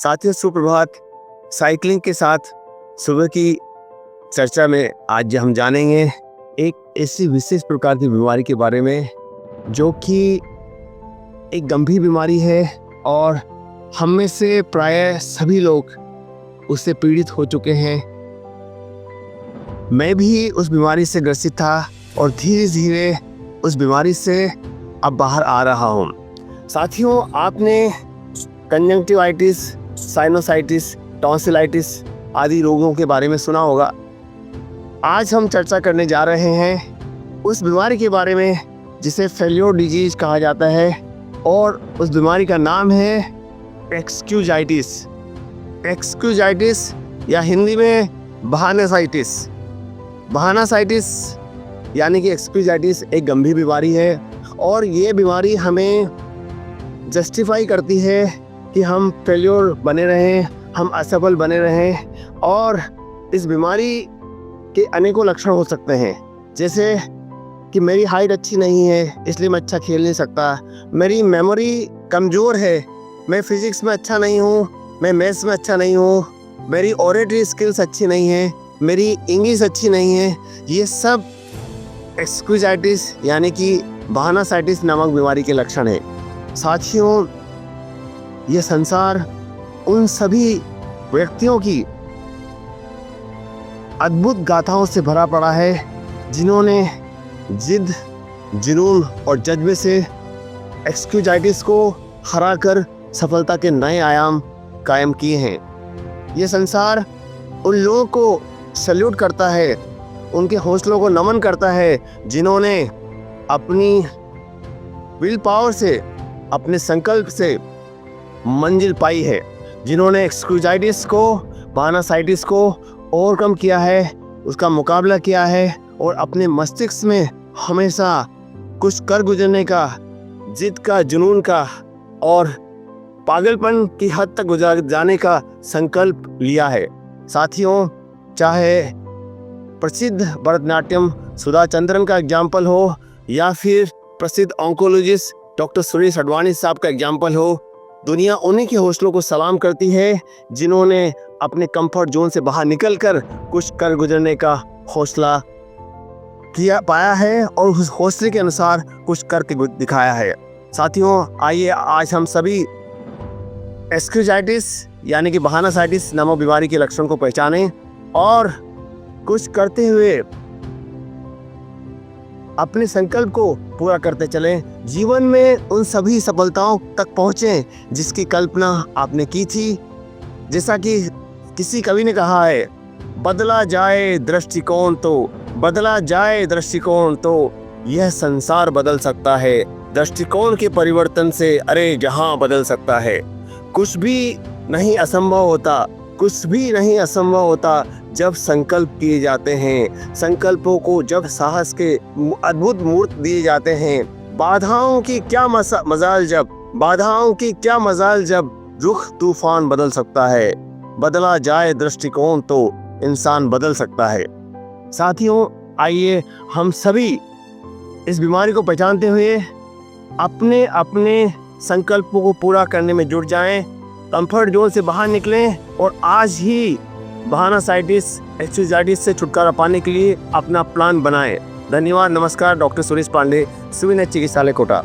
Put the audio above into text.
साथियों सुप्रभात। साइकिलिंग के साथ सुबह की चर्चा में आज हम जानेंगे एक ऐसी विशेष प्रकार की बीमारी के बारे में जो कि एक गंभीर बीमारी है और हम में से प्राय सभी लोग उससे पीड़ित हो चुके हैं। मैं भी उस बीमारी से ग्रसित था और धीरे धीरे उस बीमारी से अब बाहर आ रहा हूँ। साथियों, आपने कंजंक्टिवाइटिस, साइनोसाइटिस, टॉन्सिलाइटिस आदि रोगों के बारे में सुना होगा। आज हम चर्चा करने जा रहे हैं उस बीमारी के बारे में जिसे फेल्योर डिजीज कहा जाता है और उस बीमारी का नाम है एक्सक्यूजाइटिस। एक्सक्यूजाइटिस या हिंदी में बहानासाइटिस। बहानासाइटिस यानी कि एक्सक्यूजाइटिस एक गंभीर बीमारी है और ये बीमारी हमें जस्टिफाई करती है कि हम फेल्योर बने रहें, हम असफल बने रहें। और इस बीमारी के अनेकों लक्षण हो सकते हैं, जैसे कि मेरी हाइट अच्छी नहीं है इसलिए मैं अच्छा खेल नहीं सकता, मेरी मेमोरी कमज़ोर है, मैं फिज़िक्स में अच्छा नहीं हूँ, मैं मैथ्स में अच्छा नहीं हूँ, मेरी ऑरेटरी स्किल्स अच्छी नहीं है, मेरी इंग्लिश अच्छी नहीं है। ये सब एक्सक्यूजाइटिस यानी कि बहानासाइटिस नामक बीमारी के लक्षण हैं। साथियों, ये संसार उन सभी व्यक्तियों की अद्भुत गाथाओं से भरा पड़ा है जिन्होंने जिद, जुनून और जज्बे से एक्सक्यूजाइटिस को हराकर सफलता के नए आयाम कायम किए हैं। ये संसार उन लोगों को सैल्यूट करता है, उनके हौसलों को नमन करता है जिन्होंने अपनी विल पावर से, अपने संकल्प से मंजिल पाई है, जिन्होंने एक्सक्यूजाइटिस को, बहानासाइटिस को ओवरकम किया है, उसका मुकाबला किया है और अपने मस्तिष्क में हमेशा कुछ कर गुजरने का, जिद का, जुनून का और पागलपन की हद तक गुजार जाने का संकल्प लिया है। साथियों, चाहे प्रसिद्ध भरतनाट्यम सुधा चंद्रन का एग्जाम्पल हो या फिर प्रसिद्ध ऑन्कोलॉजिस्ट डॉक्टर सुरेश अडवाणी साहब का एग्जाम्पल हो, दुनिया उन्हीं के हौसलों को सलाम करती है जिन्होंने अपने कंफर्ट जोन से बाहर निकलकर कुछ कर गुजरने का हौसला पाया है और उस हौसले के अनुसार कुछ करके दिखाया है। साथियों, आइए आज हम सभी एक्सक्यूजाइटिस यानी कि बहानासाइटिस नामक बीमारी के लक्षण को पहचानें और कुछ करते हुए अपने संकल्प को पूरा करते चलें। जीवन में उन सभी सफलताओं तक पहुँचें जिसकी कल्पना आपने की थी। जैसा कि किसी कवि ने कहा है, बदला जाए दृष्टिकोण तो, बदला जाए दृष्टिकोण तो यह संसार बदल सकता है। दृष्टिकोण के परिवर्तन से अरे जहां बदल सकता है। कुछ भी नहीं असंभव होता, कुछ भी नहीं असंभव होता जब संकल्प किए जाते हैं। संकल्पों को जब साहस के अद्भुत मूर्त दिए जाते हैं। बाधाओं की क्या मजाल जब, बाधाओं की क्या मजाल जब रुख तूफान बदल सकता है। बदला जाए दृष्टिकोण तो इंसान बदल सकता है। साथियों, आइए हम सभी इस बीमारी को पहचानते हुए अपने अपने संकल्पों को पूरा करने में जुट जाएं, कंफर्ट जोन से बाहर निकलें और आज ही बहानासाइटिस, एक्सक्यूजाइटिस से छुटकारा पाने के लिए अपना प्लान बनाएं। धन्यवाद। नमस्कार। डॉक्टर सुरेश पांडे, सुविनय चिकित्सालय, कोटा।